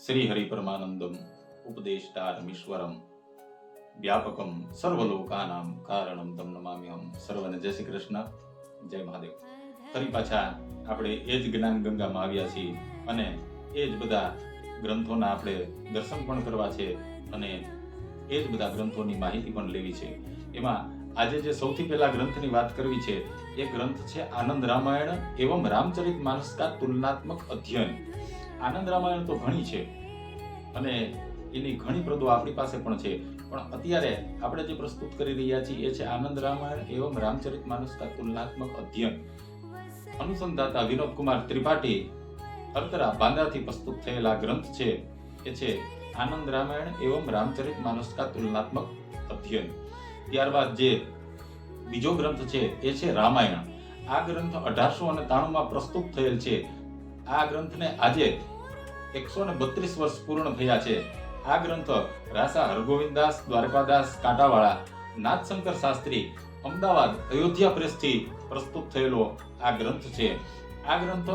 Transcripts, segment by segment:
શ્રી હરિ પરમાનંદમ ઉપદેષ્ટારમીશ્વરમ વ્યાપકમ સર્વલોકાનામ કારણમ તમ નમામ્યહમ. સર્વને જય શ્રી કૃષ્ણ, જય મહાદેવ. ફરી પાછા આપણે એ જ જ્ઞાન ગંગામાં આવ્યા છીએ અને એ જ બધા ગ્રંથોના આપણે દર્શન પણ કરવા છે અને એ જ બધા ગ્રંથોની માહિતી પણ લેવી છે. એમાં આજે જે સૌથી પહેલા ગ્રંથની વાત કરવી છે એ ગ્રંથ છે આનંદ રામાયણ એવં રામચરિત માનસ કા તુલનાત્મક અધ્યયન. આનંદ રામાયણ તો ઘણી છે અને એની ઘણી પ્રતો આપણી પાસે પણ છે, પણ અત્યારે આપણે જે પ્રસ્તુત કરી રહ્યા છીએ એ છે આનંદ રામાયણ એવં રામચરિત માનસ કા તુલનાત્મક અધ્યયન. અનુસંધાતા વિનોદ કુમાર ત્રિપાઠી અર્તરા બાંદ્રાથી પ્રસ્તુત થયેલા ગ્રંથ છે એ છે આનંદ રામાયણ એવં રામચરિત માનસ કા તુલનાત્મક અધ્યયન. ત્યારબાદ જે બીજો ગ્રંથ છે એ છે રામાયણ. આ ગ્રંથ 1893 પ્રસ્તુત થયેલ છે. આ ગ્રંથને આજે 132 વર્ષ પૂર્ણ થયા છે. આ ગ્રંથ રાસા હરગોવિંદાસ દ્વારકાદાસ કાંટાવાળા નાથશંકર શાસ્ત્રી અમદાવાદ અયોધ્યા પ્રેસથી પ્રસ્તુત થયેલો આ ગ્રંથ છે. આ ગ્રંથ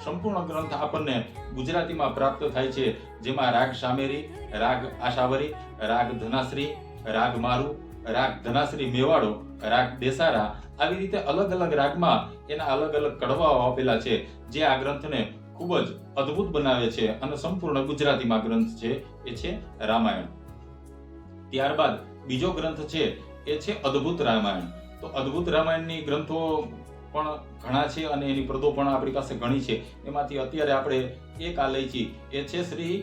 સંપૂર્ણ ગ્રંથ આપણને ગુજરાતીમાં પ્રાપ્ત થાય છે, જેમાં રાગ શામેરી, રાગ આશાવરી, રાગ ધનાશ્રી, રાગ મારુ, રાગ ધનાશ્રી મેવાડો, રાગ દેસારા, આવી રીતે અલગ અલગ રાગમાં એના અલગ અલગ કડવાઓ આપેલા છે, જે આ ગ્રંથને ખૂબ જ અદ્ભુત બનાવે છે અને સંપૂર્ણ ગુજરાતીમાં ગ્રંથ છે એ છે રામાયણ. ત્યારબાદ બીજો ગ્રંથ છે એ છે અદ્ભુત રામાયણ. તો અદ્ભુત રામાયણની ગ્રંથો પણ ઘણા છે અને એની પ્રતો પણ આપણી પાસે ઘણી છે. એમાંથી અત્યારે આપણે એક આ લઈ છીએ એ છે શ્રી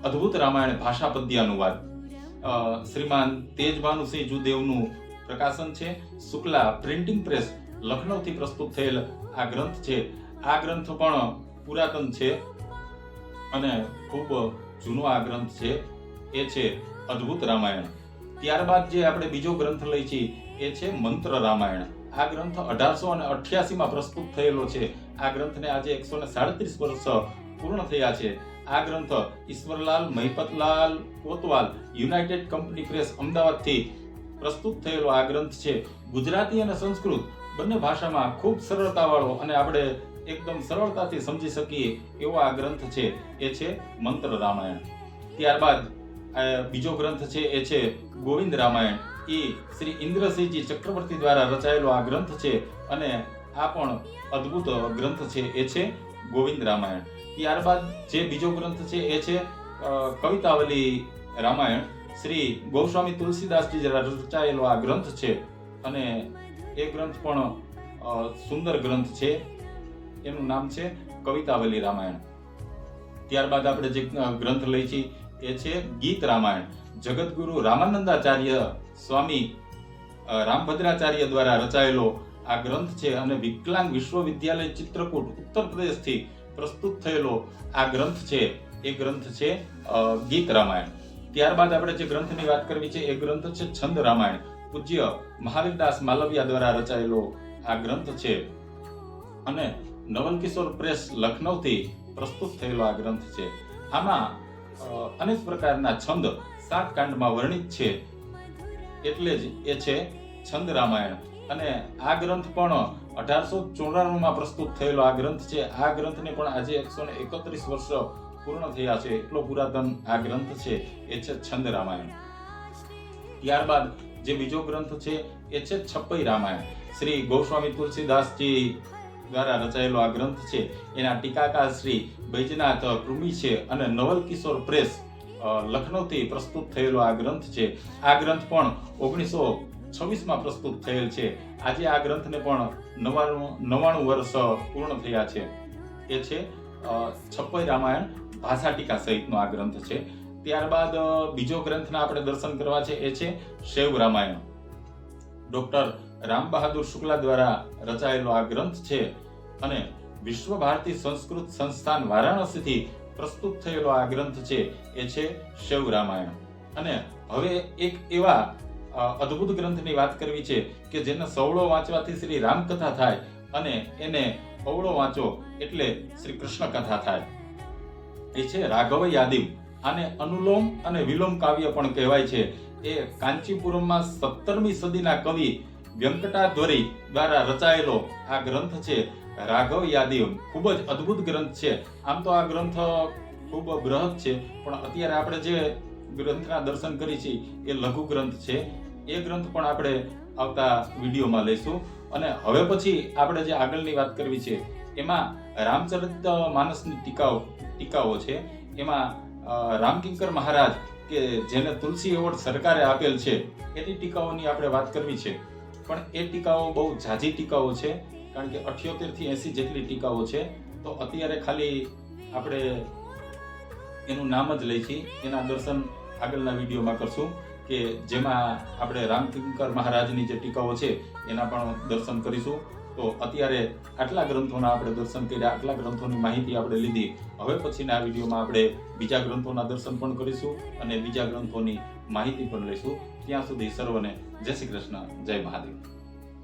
અદ્ભુત રામાયણ ભાષા પદ્ય અનુવાદ. શ્રીમાન તેજભાનુસિંહ જુદેવનું પ્રકાશન છે. શુક્લા પ્રિન્ટિંગ પ્રેસ લખનૌથી પ્રસ્તુત થયેલ આ ગ્રંથ છે. આ ગ્રંથ પણ પુરાતન છે અને ખૂબ જૂનો આ ગ્રંથ છે એ છે અદ્ભુત રામાયણ. ત્યારબાદ જે આપણે બીજો ગ્રંથ લઈ છીએ એ છે મંત્ર રામાયણ. આ ગ્રંથ 1888 પ્રસ્તુત થયેલો છે. આ ગ્રંથને આજે 137 વર્ષ પૂર્ણ થયા છે. આ ગ્રંથ ઈશ્વરલાલ મહિપતલાલ કોતવાલ યુનાઇટેડ કંપની પ્રેસ અમદાવાદથી પ્રસ્તુત થયેલો આ ગ્રંથ છે. ગુજરાતી અને સંસ્કૃત બંને ભાષામાં ખૂબ સરળતાવાળો અને આપણે એકદમ સરળતાથી સમજી શકીએ એવો આ ગ્રંથ છે એ છે મંત્ર રામાયણ. ત્યારબાદ બીજો ગ્રંથ છે એ છે ગોવિંદ રામાયણ. એ શ્રી ઇન્દ્રસિંહજી ચક્રવર્તી દ્વારા રચાયેલો આ ગ્રંથ છે અને આ પણ અદ્ભુત ગ્રંથ છે એ છે ગોવિંદ રામાયણ. ત્યારબાદ જે બીજો ગ્રંથ છે એ છે કવિતાવલી રામાયણ. શ્રી ગોસ્વામી તુલસીદાસજી દ્વારા રચાયેલો આ ગ્રંથ છે અને એ ગ્રંથ પણ સુંદર ગ્રંથ છે. એનું નામ છે કવિતાવલી રામાયણ. ત્યારબાદ આપણે જે ગ્રંથ લઈ છીએ એ છે ગીત રામાયણ. જગતગુરુ રામાનંદાચાર્ય સ્વામી રામભદ્રાચાર્ય દ્વારા રચાયેલો આ ગ્રંથ છે અને વિકલાંગ વિશ્વવિદ્યાલય ચિત્રકૂટ ઉત્તર પ્રદેશથી પ્રસ્તુત થયેલો આ ગ્રંથ છે એ ગ્રંથ છે ગીત રામાયણ. ત્યારબાદ આપણે જે ગ્રંથની વાત કરવી છે એ ગ્રંથ છે છંદ રામાયણ. પૂજ્ય મહાવીરદાસ માલવિયા દ્વારા રચાયેલો આ ગ્રંથ છે અને નવલ કિશોર પ્રેસ લખનૌથી પ્રસ્તુત થયેલો આ ગ્રંથ છે. આમાં અનેક પ્રકારના છંદ 7 કાંડમાં વર્ણિત છે, એટલે જ એ છે છંદ રામાયણ. અને આ ગ્રંથ પણ 1894 પ્રસ્તુત થયેલો આ ગ્રંથ છે. આ ગ્રંથને પણ આજે 131 વર્ષ પૂર્ણ થયા છે, એટલો પુરાતન આ ગ્રંથ છે એ છે છંદ રામાયણ. ત્યારબાદ જે બીજો ગ્રંથ છે એ છે છપ્પઈ રામાયણ. શ્રી ગોસ્વામી તુલસીદાસજી દ્વારા રચાયેલો આ ગ્રંથ છે. એના ટીકાકાર શ્રી બૈજનાથ કૃમિ છે અને નવલ કિશોર પ્રેસ લખનૌથી પ્રસ્તુત થયેલો આ ગ્રંથ છે. આ ગ્રંથ પણ 1926 પ્રસ્તુત થયેલ છે. આજે આ ગ્રંથને પણ 99 વર્ષ પૂર્ણ થયા છે. એ છે છપ્પઈ રામાયણ ભાષા ટીકા સહિતનો આ ગ્રંથ છે. ત્યારબાદ બીજો ગ્રંથના આપણે દર્શન કરવા છે એ છે શૈવ રામાયણ. ડોક્ટર રામ બહાદુર શુક્લા દ્વારા રચાયેલો આ ગ્રંથ છે અને વિશ્વ ભારતી સંસ્કૃત સંસ્થાન વારાણસીથી પ્રસ્તુત થયેલો આ ગ્રંથ છે એ છે શૈવ રામાયણ. અને હવે એક એવા અદ્ભુત ગ્રંથની વાત કરવી છે કે જેને સવળો વાંચવાથી શ્રી રામકથા થાય અને એને અવળો વાંચો એટલે શ્રી કૃષ્ણ કથા થાય. એ છે રાઘવ યાદીવ. આને અનુલોમ અને વિલોમ કાવ્ય પણ કહેવાય છે. એ કાંચીપુરમમાં 17મી સદીના કવિ વ્યંકટાધ્વરી દ્વારા રચાયેલો આ ગ્રંથ છે રાઘવ યાદીવ. ખૂબ જ અદ્ભુત ગ્રંથ છે. આમ તો આ ગ્રંથ ખૂબ બૃહદ છે, પણ અત્યારે આપણે જે ગ્રંથના દર્શન કરી છે એ લઘુ ગ્રંથ છે. એ ગ્રંથ પણ આપણે આવતા વિડીયોમાં લઈશું. અને હવે પછી આપણે જે આગળની વાત કરવી છે એમાં રામચરિત માનસની ટીકાઓ છે. એમાં રામકિંકર મહારાજ કે જેને તુલસી એવોર્ડ સરકારે આપેલ છે એની ટીકાઓની આપણે વાત કરવી છે. પણ એ ટીકાઓ બહુ ઝાઝી ટીકાઓ છે, કારણ કે 78 થી 80 જેટલી ટીકાઓ છે. તો અત્યારે ખાલી આપણે એનું નામ જ લઈ છીએ. એના દર્શન આગળના વિડીયોમાં કરશું, કે જેમાં આપણે રામકિંકર મહારાજની જે ટીકાઓ છે એના પણ દર્શન કરીશું. તો અત્યારે આટલા ગ્રંથોના આપણે દર્શન કર્યા, આટલા ગ્રંથોની માહિતી આપણે લીધી. હવે પછીના આ વિડીયોમાં આપણે બીજા ગ્રંથોના દર્શન પણ કરીશું અને બીજા ગ્રંથોની માહિતી પણ લઈશું. ત્યાં સુધી સર્વને જય શ્રી કૃષ્ણ, જય મહાદેવ.